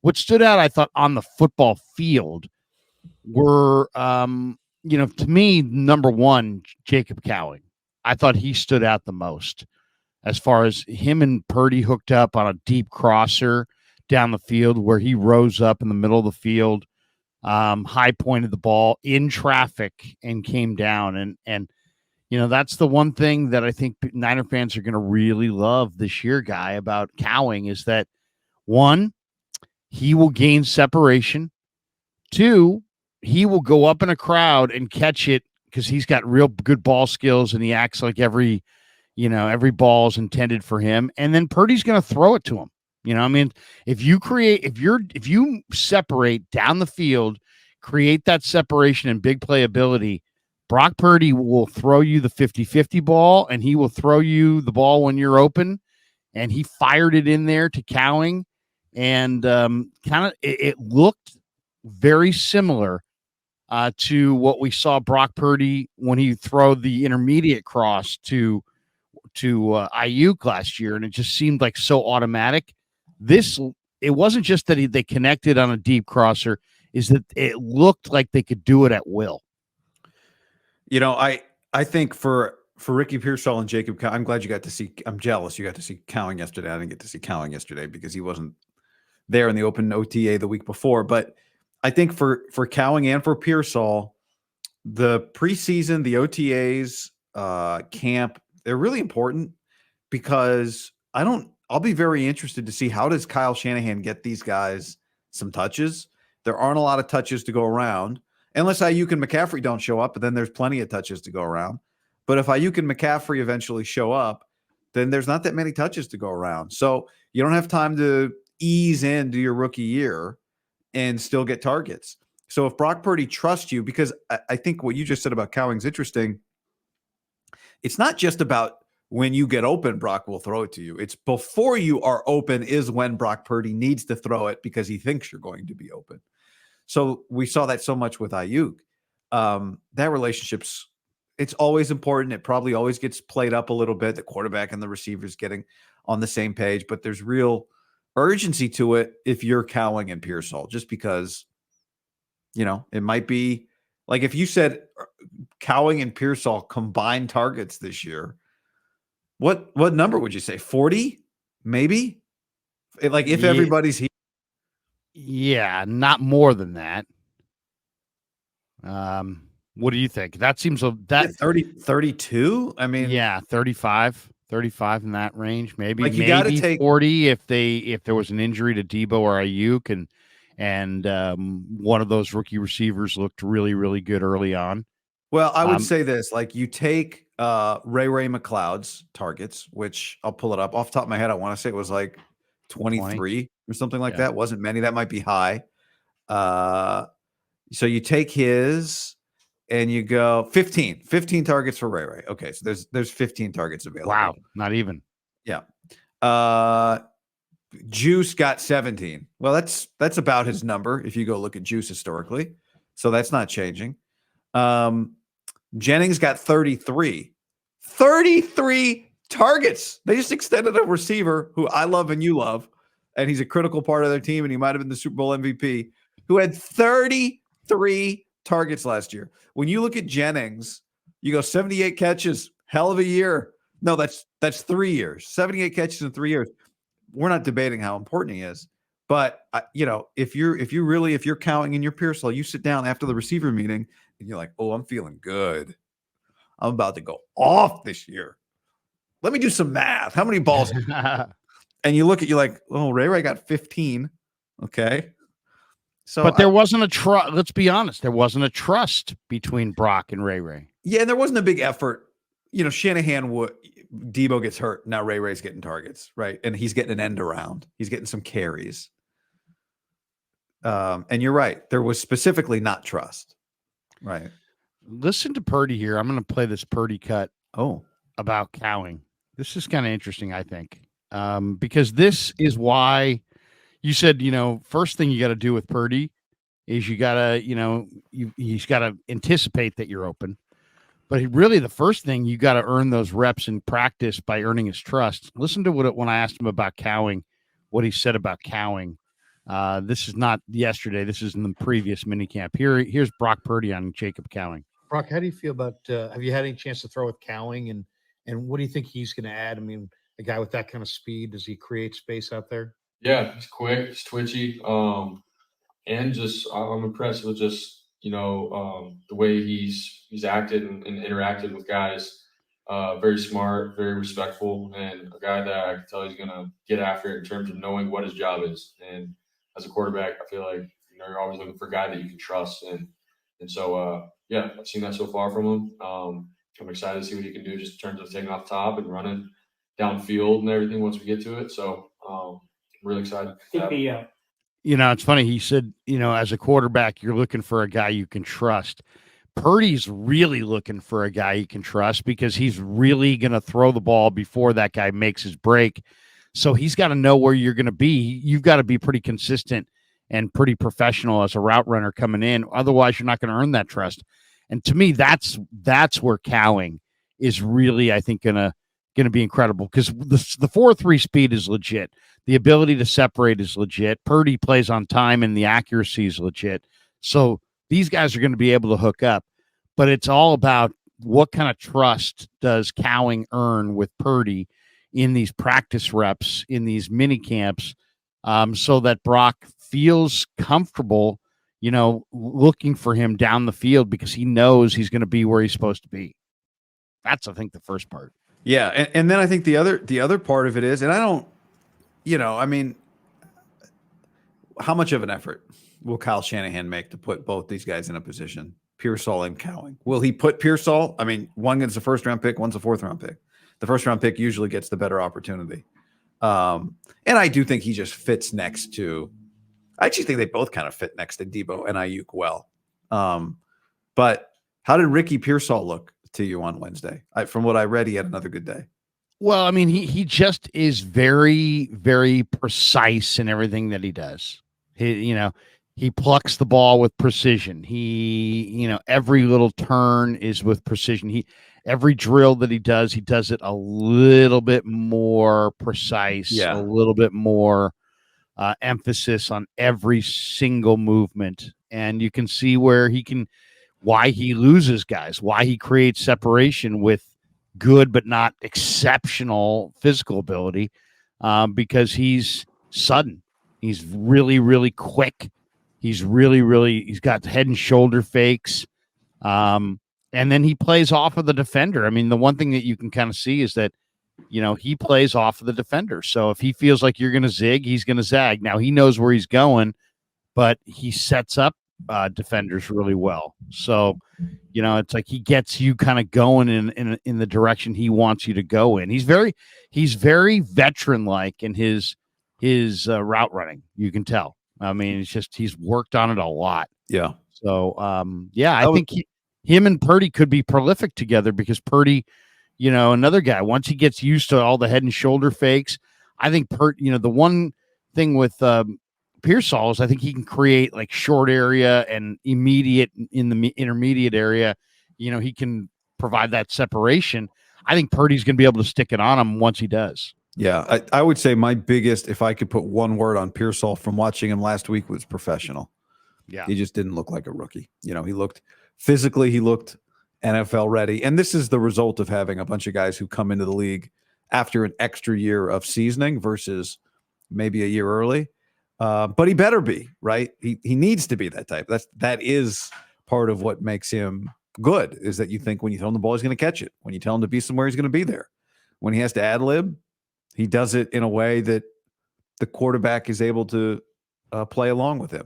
what stood out, I thought, on the football field were, to me, number one, Jacob Cowing. I thought he stood out the most as far as him and Purdy hooked up on a deep crosser down the field where he rose up in the middle of the field, high pointed the ball in traffic and came down. And that's the one thing that I think Niner fans are going to really love this year, Guy, about Cowing is that, one, he will gain separation. Two, he will go up in a crowd and catch it because he's got real good ball skills and he acts like every ball is intended for him. And then Purdy's going to throw it to him. If you separate down the field, create that separation and big playability, Brock Purdy will throw you the 50-50 ball and he will throw you the ball when you're open. And he fired it in there to Cowing. And it looked very similar to what we saw Brock Purdy when he threw the intermediate cross to Ayuk last year, and it just seemed like so automatic. It wasn't just that they connected on a deep crosser; is that it looked like they could do it at will. I think for Ricky Pearsall and Jacob, I'm glad you got to see. I'm jealous you got to see Cowing yesterday. I didn't get to see Cowing yesterday because he wasn't there in the open OTA the week before, but I think for Cowing and for Pearsall, the preseason, the OTAs, camp, they're really important because I'll be very interested to see how does Kyle Shanahan get these guys some touches. There aren't a lot of touches to go around unless Ayuk and McCaffrey don't show up, but then there's plenty of touches to go around. But if Ayuk and McCaffrey eventually show up, then there's not that many touches to go around. So you don't have time to ease into your rookie year and still get targets. So if Brock Purdy trusts you, because I think what you just said about Cowing's interesting, it's not just about when you get open, Brock will throw it to you. It's before you are open is when Brock Purdy needs to throw it because he thinks you're going to be open. So we saw that so much with Ayuk. That relationship's, it's always important. It probably always gets played up a little bit, the quarterback and the receivers getting on the same page, but there's real urgency to it if you're Cowing and Pearsall, just because, it might be like if you said Cowing and Pearsall combined targets this year, what number would you say? 40, maybe? If everybody's here. Yeah, not more than that. What do you think? That seems that 32. I mean, yeah, 35 in that range, maybe. Like you maybe gotta take 40 if there was an injury to Debo or Ayuk, and one of those rookie receivers looked really, really good early on. Well, I would say this: like you take Ray McLeod's targets, which I'll pull it up off the top of my head. I want to say it was like 23 20. Or something like that. Wasn't many. That might be high. So you take his. And you go 15 targets for Ray. Okay, so there's 15 targets available. Wow, not even. Yeah. Juice got 17. Well, that's about his number if you go look at Juice historically. So that's not changing. Jennings got 33. 33 targets. They just extended a receiver who I love and you love, and he's a critical part of their team, and he might have been the Super Bowl MVP, who had 33 targets last year. When you look at Jennings, you go 78 catches, hell of a year. No, that's 3 years. 78 catches in 3 years. We're not debating how important he is, but if you're Cowing in your Pearsall, you sit down after the receiver meeting and you're like, oh, I'm feeling good. I'm about to go off this year. Let me do some math. How many balls? And you look at you like, oh, Ray got 15. Okay. So, but there wasn't a trust. Let's be honest. There wasn't a trust between Brock and Ray. Yeah, and there wasn't a big effort. Shanahan Debo gets hurt. Now Ray's getting targets, right? And he's getting an end around. He's getting some carries. And you're right. There was specifically not trust. Right. Listen to Purdy here. I'm going to play this Purdy cut. Oh, about Cowing. This is kind of interesting, I think, because this is why. You said, first thing you got to do with Purdy is you got to, he's got to anticipate that you're open. But really the first thing, you got to earn those reps in practice by earning his trust. Listen to when I asked him about Cowing, what he said about Cowing This is not yesterday. This is in the previous minicamp. Here's Brock Purdy on Jacob Cowing. Brock, how do you feel about? Have you had any chance to throw with Cowing, and what do you think he's going to add? I mean, a guy with that kind of speed, does he create space out there? Yeah, he's quick, he's twitchy, and just I'm impressed with just the way he's acted and interacted with guys. Very smart, very respectful, and a guy that I can tell he's gonna get after it in terms of knowing what his job is. And as a quarterback, I feel like you're always looking for a guy that you can trust, and so yeah, I've seen that so far from him. I'm excited to see what he can do just in terms of taking off top and running downfield and everything once we get to it. So I'm really excited. It's funny. He said, as a quarterback, you're looking for a guy you can trust. Purdy's really looking for a guy he can trust because he's really going to throw the ball before that guy makes his break. So he's got to know where you're going to be. You've got to be pretty consistent and pretty professional as a route runner coming in. Otherwise, you're not going to earn that trust. And to me, that's where Cowing is really, I think, going to be incredible because the 4.3 speed is legit. The ability to separate is legit. Purdy plays on time and the accuracy is legit. So these guys are going to be able to hook up, but it's all about what kind of trust does Cowing earn with Purdy in these practice reps, in these mini camps, so that Brock feels comfortable, looking for him down the field because he knows he's going to be where he's supposed to be. That's, I think, the first part. Yeah, and then I think the other part of it is, and I don't, I mean, how much of an effort will Kyle Shanahan make to put both these guys in a position, Pearsall and Cowing? Will he put Pearsall? I mean, one gets a first-round pick, one's a fourth-round pick. The first-round pick usually gets the better opportunity. And I do think he just fits next to – I actually think they both kind of fit next to Debo and Ayuk well. But how did Ricky Pearsall look to you on Wednesday? From what I read, he had another good day. Well, I mean, he just is very, very precise in everything that he does. He plucks the ball with precision. Every little turn is with precision. Every drill that he does it a little bit more precise, a little bit more emphasis on every single movement. And you can see why he loses guys, why he creates separation with good but not exceptional physical ability, because he's sudden. He's really, really quick. He's got head and shoulder fakes. And then he plays off of the defender. I mean, the one thing that you can kind of see is that, he plays off of the defender. So if he feels like you're going to zig, he's going to zag. Now he knows where he's going, but he sets up defenders really well. So, it's like he gets you kind of going in the direction he wants you to go in. He's very veteran like in his route running. You can tell. I mean, it's just he's worked on it a lot. Yeah. So, I think him and Purdy could be prolific together because Purdy, another guy, once he gets used to all the head and shoulder fakes, I think the one thing with Pearsall is I think he can create like short area and immediate in the intermediate area. He can provide that separation. I think Purdy's going to be able to stick it on him once he does. Yeah, I would say my biggest, if I could put one word on Pearsall from watching him last week, was professional. Yeah. He just didn't look like a rookie. He looked physically, he looked NFL ready. And this is the result of having a bunch of guys who come into the league after an extra year of seasoning versus maybe a year early. But he better be, right? He needs to be that type. That is part of what makes him good, is that you think when you tell him the ball, he's going to catch it. When you tell him to be somewhere, he's going to be there. When he has to ad lib, he does it in a way that the quarterback is able to play along with him.